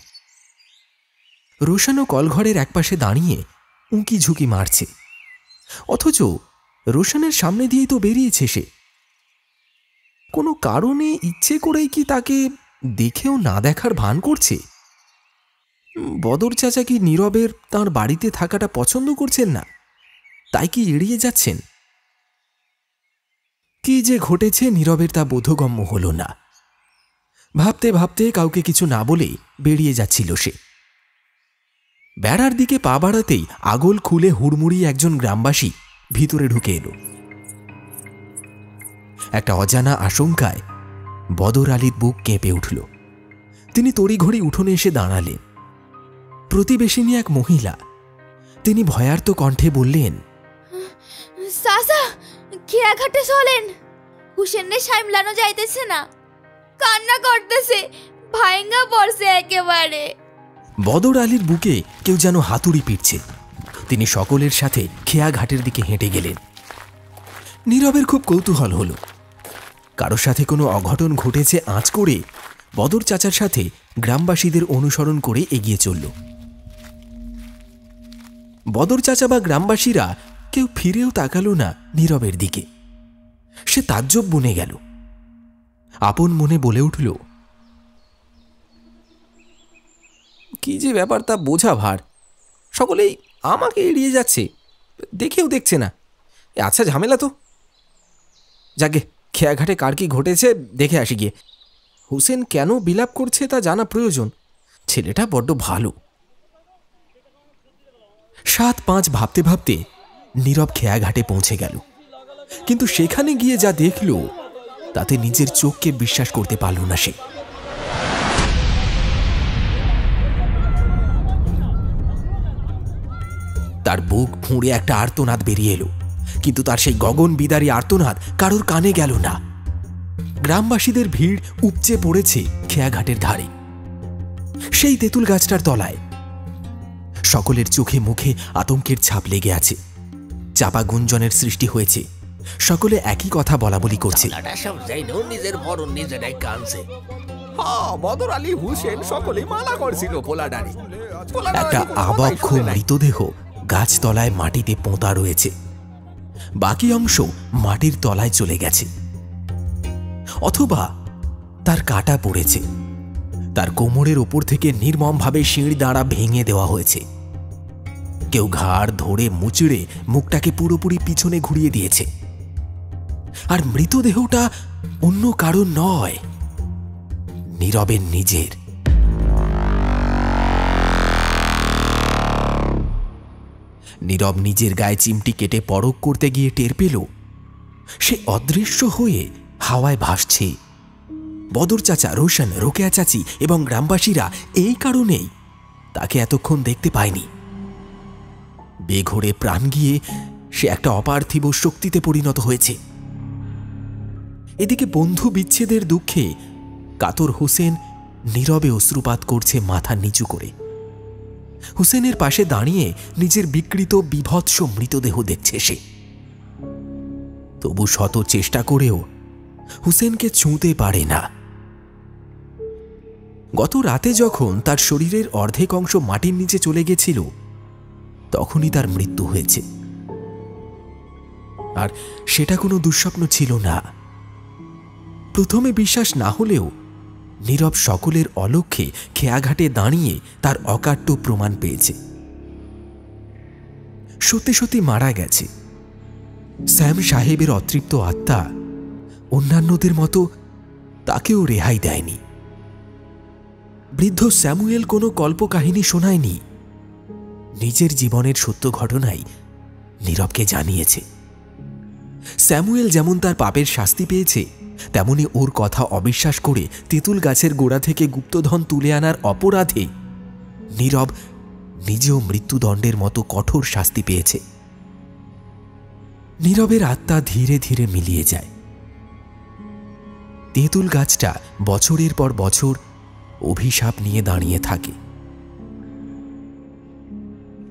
রোশনও কলঘরের একপাশে দাঁড়িয়ে উঁকি ঝুঁকি মারছে, অথচ রোশনের সামনে দিয়েই তো বেরিয়েছে সে। কোনো কারণে ইচ্ছে করেই কি তাকে দেখেও না দেখার ভান করছে? বদর চাচা কি নীরবের তাঁর বাড়িতে থাকাটা পছন্দ করছেন না, তাই কি এড়িয়ে যাচ্ছেন? কি যে ঘটেছে নীরবের তা বোধগম্য হল না। ভাবতে ভাবতে কাউকে কিছু না বলেই বেরিয়ে যাচ্ছিল সে। বেড়ার দিকে পা বাড়াতেই আগল খুলে হুড়মুড়ি একজন গ্রামবাসী ভিতরে ঢুকে এলো। একটা অজানা আশঙ্কায় বদর আলীর বুক কেঁপে উঠল। তিনি তড়িঘড়ি উঠোনে এসে দাঁড়ালেন। প্রতিবেশিনী এক মহিলা। তিনি ভয়ার্ত কণ্ঠে বললেন, চাচা, খেয়াঘাটে চলেন, হুসেনরে সামলানো যাইতেছে না, কান্না করতেছে, ভাইঙ্গা পড়ছে একেবারে। বদর আলীর বুকে কেউ যেন হাতুড়ি পিটছে। তিনি সকলের সাথে খেয়াঘাটের দিকে হেঁটে গেলেন। নীরবের খুব কৌতূহল হল, কারোর সাথে কোনো অঘটন ঘটেছে আঁচ করে বদর চাচার সাথে গ্রামবাসীদের অনুসরণ করে এগিয়ে চলল। বদর চাচা বা গ্রামবাসীরা কেউ ফিরেও তাকালো না নীরবের দিকে। সে তাজ্জব বনে গেল। আপন মনে বলে উঠল, কি যে ব্যাপার তা বোঝা ভার। সকলেই আমাকে এড়িয়ে যাচ্ছে, দেখেও দেখছে না। আচ্ছা, ঝামেলা তো। যাকে খেয়াঘাটে কার কি ঘটেছে দেখে আসি গিয়ে। হুসেন কেন বিলাপ করছে তা জানা প্রয়োজন। ছেলেটা বড্ড ভালো। 7-5 ভাবতে ভাবতে নীরব খেয়াঘাটে পৌঁছে গেল। কিন্তু সেখানে গিয়ে যা দেখল তাতে নিজের চোখকে বিশ্বাস করতে পারল না সে। তার বুক ফুঁড়ে একটা আর্তনাদ বেরিয়ে এলো, কিন্তু তার সেই গগন বিদারী আর্তনাদ কারোর কানে গেল না। গ্রামবাসীদের ভিড় উপচে পড়েছে খেয়াঘাটের ধারে, সেই তেঁতুল গাছটার তলায়। সকলের চোখে মুখে আতঙ্কের ছাপ লেগে আছে। চাপা গুঞ্জনের সৃষ্টি হয়েছে। সকলে একই কথা বলা বলি করছে। নিজের মরণ নিজেরাই কানছে। বদর আলী হুসেন সকলেই মানা করছিল পোলাডারি। একটা আবক্ষ মৃতদেহ গাছতলায় মাটিতে পোঁতা রয়েছে, বাকি অংশ মাটির তলায় চলে গেছে, অথবা তার কাটা পড়েছে। তার কোমরের ওপর থেকে নির্মমভাবে শিঁড় দাঁড়া ভেঙে দেওয়া হয়েছে। কেউ ঘাড় ধরে মুচড়ে মুখটাকে পুরোপুরি পিছনে ঘুরিয়ে দিয়েছে। আর মৃতদেহটা অন্য কারো নয়, নীরবের নিজের। নীরব নিজের গায়ে চিমটি কেটে পরখ করতে গিয়ে টের পেল সে অদৃশ্য হয়ে হাওয়ায় ভাসছে। বদর চাচা, রোশন, রোকেয়া চাচি এবং গ্রামবাসীরা এই কারণেই তাকে এতক্ষণ দেখতে পায়নি। বেঘোরে প্রাণ গিয়ে সে একটা অপার্থিব শক্তিতে পরিণত হয়েছে। এদিকে বন্ধু বিচ্ছেদের দুঃখে কাতর হোসেন নীরবে অশ্রুপাত করছে মাথা নিচু করে। হুসেনের পাশে দাঁড়িয়ে নিজের বিকৃত বিভৎস মৃতদেহ দেখছে সে। তবু শত চেষ্টা করেও হুসেনকে ছুঁতে পারে না। গত রাতে যখন তার শরীরের অর্ধেক অংশ মাটির নিচে চলে গেছিল, তখনই তার মৃত্যু হয়েছে। আর সেটা কোনো দুঃস্বপ্ন ছিল না। প্রথমে বিশ্বাস না হলেও নীরব সকলের অলক্ষ্যে খেয়াঘাটে দাঁড়িয়ে তার অকাট্য প্রমাণ পেয়েছে। সত্যি সত্যি মারা গেছে। স্যাম সাহেবের অতৃপ্ত আত্মা অন্যান্যদের মতো তাকেও রেহাই দেয়নি। বৃদ্ধ স্যামুয়েল কোনো কল্পকাহিনী শোনায়নি, নিজের জীবনের সত্য ঘটনাই নীরবকে জানিয়েছে। স্যামুয়েল যেমন তার পাপের শাস্তি পেয়েছে, তেমনি ওর কথা অবিশ্বাস করে তেঁতুল গাছের গোড়া থেকে গুপ্তধন তুলে আনার অপরাধে নীরব নিজেও মৃত্যুদণ্ডের মতো কঠোর শাস্তি পেয়েছে। নীরবের আত্মা ধীরে ধীরে মিলিয়ে যায়। তেঁতুল গাছটা বছরের পর বছর অভিশাপ নিয়ে দাঁড়িয়ে থাকে।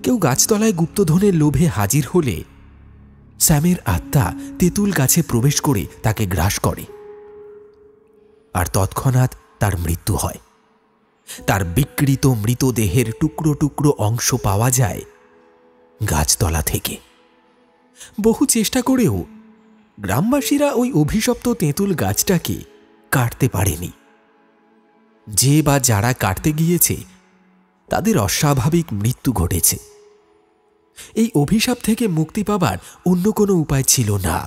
কেউ গাছতলায় গুপ্তধনের লোভে হাজির হলে স্যামের আত্মা তেঁতুল গাছে প্রবেশ করে তাকে গ্রাস করে, আর তৎক্ষণাৎ তার মৃত্যু হয়। তার বিকৃত মৃতদেহের টুকরো টুকরো অংশ পাওয়া যায় গাছতলা থেকে। বহু চেষ্টা করেও গ্রামবাসীরা ওই অভিশপ্ত তেঁতুল গাছটাকে কাটতে পারেনি। যে বা যারা কাটতে গিয়েছে তাদের অস্বাভাবিক মৃত্যু ঘটেছে। এই অভিশাপ থেকে মুক্তি পাবার অন্য কোনো উপায় ছিল না।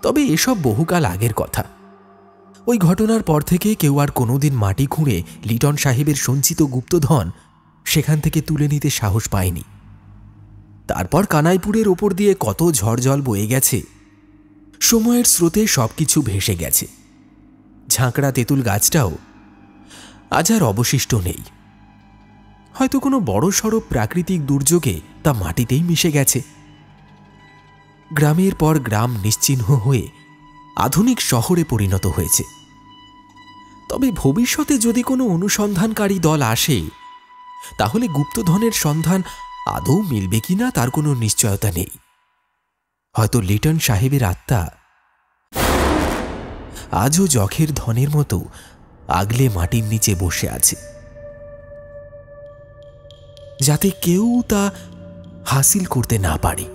তবে এসব বহুকাল আগের কথা। ওই ঘটনার পর থেকে কেউ আর কোনোদিন মাটি খুঁড়ে লিটন সাহেবের সঞ্চিত গুপ্তধন সেখান থেকে তুলে নিতে সাহস পায়নি। তারপর কানাইপুরের ওপর দিয়ে কত ঝড় জল বয়ে গেছে, সময়ের স্রোতে সবকিছু ভেসে গেছে। ঝাঁকড়া তেঁতুল গাছটাও আজ আর অবশিষ্ট নেই। হয়তো কোনো বড়সড় প্রাকৃতিক দুর্যোগে তা মাটিতেই মিশে গেছে। গ্রামের পর গ্রাম নিশ্চিহ্ন হয়ে আধুনিক শহরে পরিণত হয়েছে। তবে ভবিষ্যতে যদি কোনো অনুসন্ধানকারী দল আসে, তাহলে গুপ্তধনের সন্ধান আদৌ মিলবে কিনা তার কোনো নিশ্চয়তা নেই। হয়তো লিটন সাহেবের আত্মা আজও যখের ধনের মতো আগলে মাটির নিচে বসে আছে, যাতে কেউ তা হাসিল করতে না পারে।